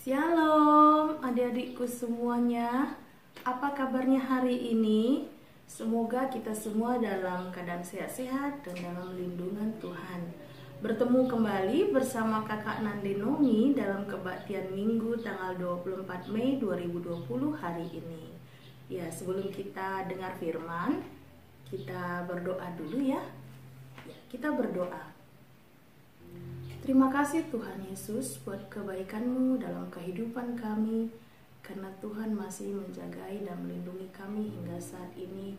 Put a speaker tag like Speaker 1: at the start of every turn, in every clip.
Speaker 1: Shalom adik-adikku semuanya. Apa kabarnya hari ini? Semoga kita semua dalam keadaan sehat-sehat dan dalam lindungan Tuhan. Bertemu kembali bersama kakak Nandenomi dalam kebaktian Minggu tanggal 24 Mei 2020 hari ini. Ya, sebelum kita dengar firman, kita berdoa dulu ya. Kita berdoa. Terima kasih Tuhan Yesus buat kebaikan-Mu dalam kehidupan kami, karena Tuhan masih menjagai dan melindungi kami hingga saat ini.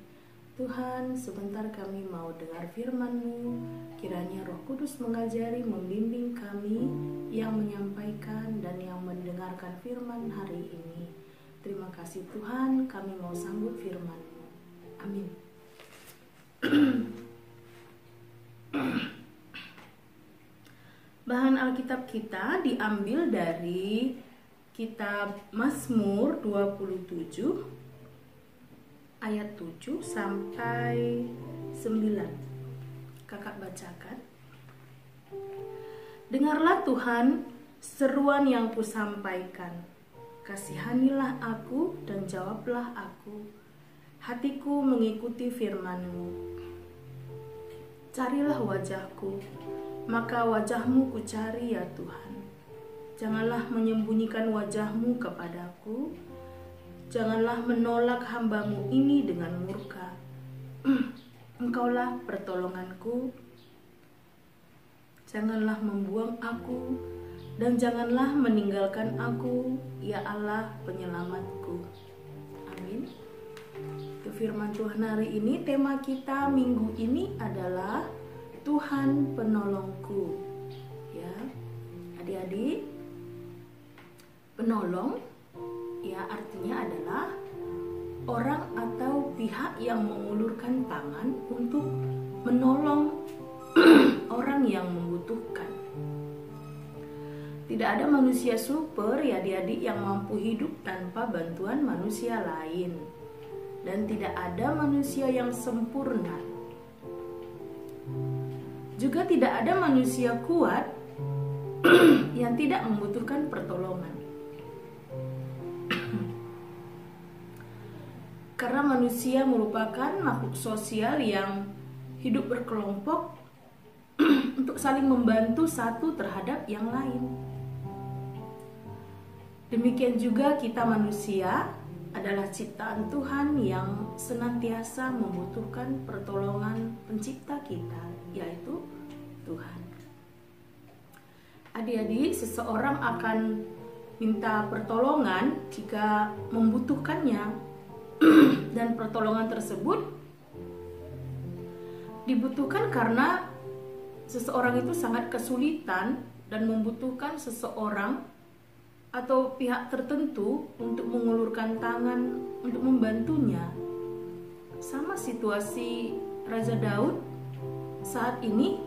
Speaker 1: Tuhan, sebentar kami mau dengar firman-Mu, kiranya Roh Kudus mengajari, membimbing kami yang menyampaikan dan yang mendengarkan firman hari ini. Terima kasih Tuhan, kami mau sambut firman-Mu. Amin. Bahan Alkitab kita diambil dari kitab Mazmur 27 ayat 7 sampai 9. Kakak bacakan. Dengarlah Tuhan seruan yang kusampaikan. Kasihanilah aku dan jawablah aku. Hatiku mengikuti firman-Mu. Carilah wajahku, maka wajah-Mu kucari ya Tuhan. Janganlah menyembunyikan wajah-Mu kepadaku. Janganlah menolak hamba-Mu ini dengan murka. Engkaulah pertolonganku. Janganlah membuang aku, dan janganlah meninggalkan aku, ya Allah penyelamatku. Amin. Itu firman Tuhan hari ini. Tema kita minggu ini adalah Tuhan penolongku. Ya, adik-adik, penolong ya artinya adalah orang atau pihak yang mengulurkan tangan untuk menolong orang yang membutuhkan. Tidak ada manusia super ya adik-adik yang mampu hidup tanpa bantuan manusia lain. Dan tidak ada manusia yang sempurna. Juga tidak ada manusia kuat yang tidak membutuhkan pertolongan. Karena manusia merupakan makhluk sosial yang hidup berkelompok untuk saling membantu satu terhadap yang lain. Demikian juga kita manusia adalah ciptaan Tuhan yang senantiasa membutuhkan pertolongan pencipta kita, yaitu Tuhan. Adik-adik, seseorang akan minta pertolongan jika membutuhkannya dan pertolongan tersebut dibutuhkan karena seseorang itu sangat kesulitan dan membutuhkan seseorang atau pihak tertentu untuk mengulurkan tangan untuk membantunya. Sama situasi Raja Daud saat ini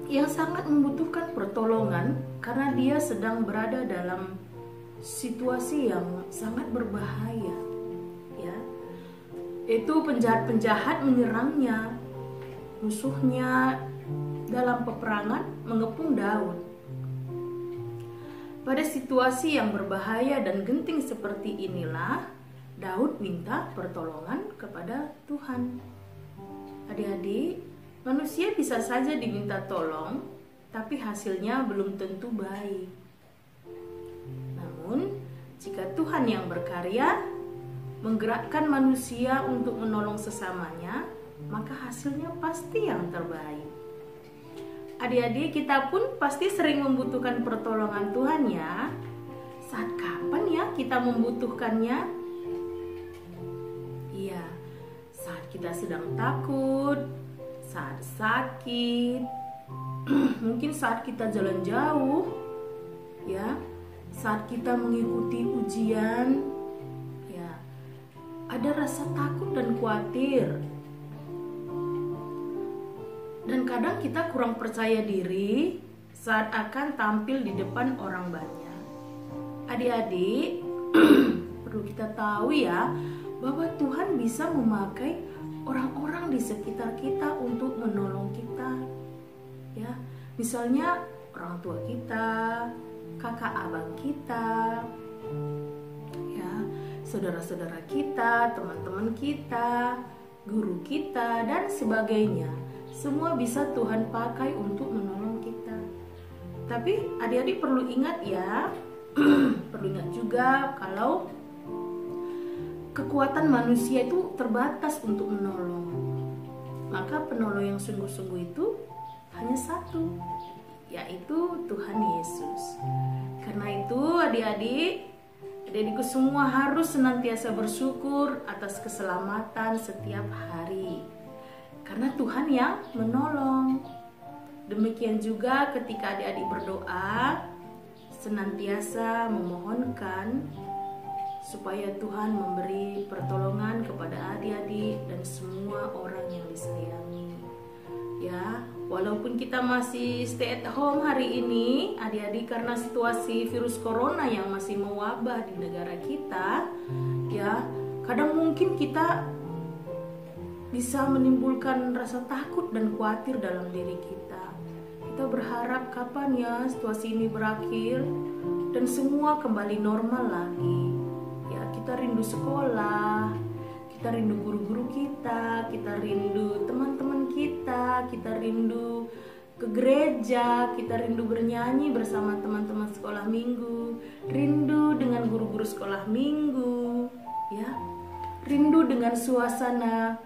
Speaker 1: yang sangat membutuhkan pertolongan karena dia sedang berada dalam situasi yang sangat berbahaya. Ya, itu penjahat-penjahat menyerangnya, musuhnya dalam peperangan mengepung Daud. Pada situasi yang berbahaya dan genting seperti inilah, Daud minta pertolongan kepada Tuhan. Adik-adik, manusia bisa saja diminta tolong, tapi hasilnya belum tentu baik. Namun, jika Tuhan yang berkarya menggerakkan manusia untuk menolong sesamanya, maka hasilnya pasti yang terbaik. Adik-adik, kita pun pasti sering membutuhkan pertolongan Tuhan ya. Saat kapan ya kita membutuhkannya? Iya, saat kita sedang takut, saat sakit, mungkin saat kita jalan jauh, ya, saat kita mengikuti ujian, ya, ada rasa takut dan khawatir. Dan kadang kita kurang percaya diri saat akan tampil di depan orang banyak. Adik-adik, perlu kita tahu ya, bahwa Tuhan bisa memakai orang-orang di sekitar kita untuk menolong kita. Ya, misalnya orang tua kita, kakak abang kita, ya, saudara-saudara kita, teman-teman kita, guru kita, dan sebagainya. Semua bisa Tuhan pakai untuk menolong kita. Tapi adik-adik perlu ingat ya, perlu ingat juga kalau kekuatan manusia itu terbatas untuk menolong. Maka penolong yang sungguh-sungguh itu hanya satu, yaitu Tuhan Yesus. Karena itu adik-adikku semua harus senantiasa bersyukur atas keselamatan setiap hari. Karena Tuhan yang menolong. Demikian juga ketika adik-adik berdoa, senantiasa memohonkan supaya Tuhan memberi pertolongan kepada adik-adik dan semua orang yang disayangi. Ya, walaupun kita masih stay at home hari ini, adik-adik, karena situasi virus corona yang masih mewabah di negara kita, ya, kadang mungkin kita bisa menimbulkan rasa takut dan khawatir dalam diri kita. Kita berharap kapan ya situasi ini berakhir dan semua kembali normal lagi. Ya, kita rindu sekolah, kita rindu guru-guru kita rindu teman-teman kita rindu ke gereja, kita rindu bernyanyi bersama teman-teman sekolah minggu, rindu dengan guru-guru sekolah minggu, ya, rindu dengan suasana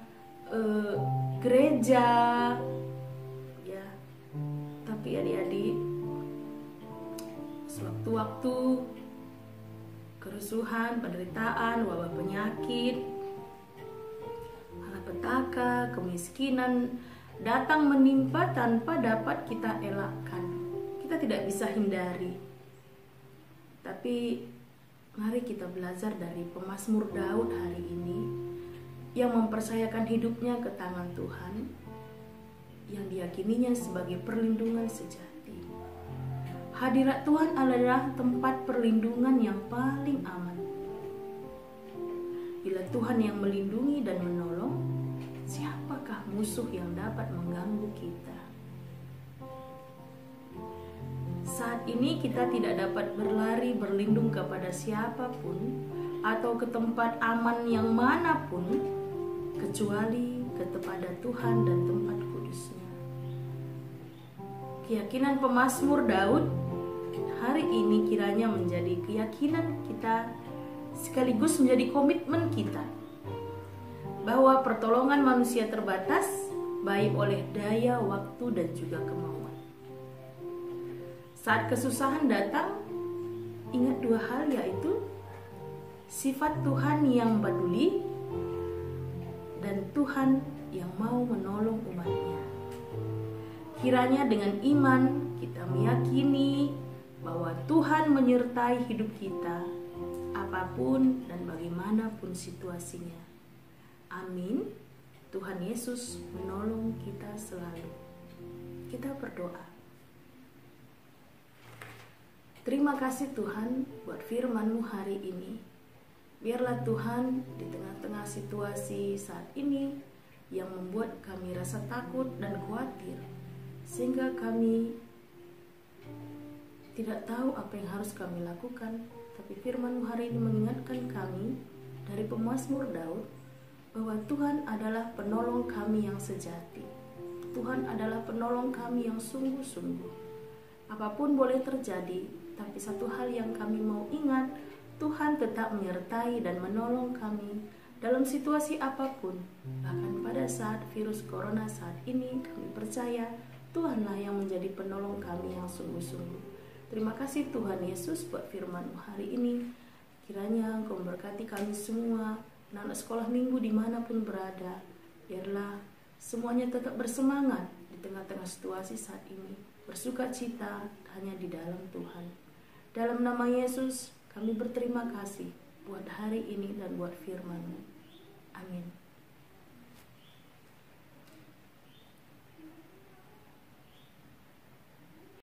Speaker 1: gereja, ya. Tapi adik-adik, sewaktu-waktu kerusuhan, penderitaan, wabah penyakit, malapetaka, kemiskinan datang menimpa tanpa dapat kita elakkan. Kita tidak bisa hindari. Tapi mari kita belajar dari pemazmur Daud hari ini yang mempercayakan hidupnya ke tangan Tuhan, yang diyakininya sebagai perlindungan sejati. Hadirat Tuhan adalah tempat perlindungan yang paling aman. Bila Tuhan yang melindungi dan menolong, siapakah musuh yang dapat mengganggu kita? Saat ini kita tidak dapat berlari berlindung kepada siapapun atau ke tempat aman yang manapun kecuali kepada Tuhan dan tempat kudusnya. Keyakinan pemazmur Daud hari ini kiranya menjadi keyakinan kita sekaligus menjadi komitmen kita bahwa pertolongan manusia terbatas baik oleh daya, waktu, dan juga kemauan. Saat kesusahan datang, ingat dua hal, yaitu sifat Tuhan yang peduli dan Tuhan yang mau menolong umatnya. Kiranya dengan iman kita meyakini bahwa Tuhan menyertai hidup kita apapun dan bagaimanapun situasinya. Amin. Tuhan Yesus menolong kita selalu. Kita berdoa. Terima kasih Tuhan buat firman-Mu hari ini. Biarlah Tuhan di tengah-tengah situasi saat ini yang membuat kami rasa takut dan khawatir, sehingga kami tidak tahu apa yang harus kami lakukan. Tapi firman-Mu hari ini mengingatkan kami dari pemazmur Daud bahwa Tuhan adalah penolong kami yang sejati. Tuhan adalah penolong kami yang sungguh-sungguh. Apapun boleh terjadi, tapi satu hal yang kami mau ingat, Tuhan tetap menyertai dan menolong kami dalam situasi apapun. Bahkan pada saat virus corona saat ini, kami percaya Tuhanlah yang menjadi penolong kami yang sungguh-sungguh. Terima kasih Tuhan Yesus buat firman-Mu hari ini. Kiranya Engkau memberkati kami semua, anak-anak sekolah minggu dimanapun berada. Biarlah semuanya tetap bersemangat di tengah-tengah situasi saat ini, bersuka cita hanya di dalam Tuhan. Dalam nama Yesus kami berterima kasih buat hari ini dan buat firman-Mu. Amin.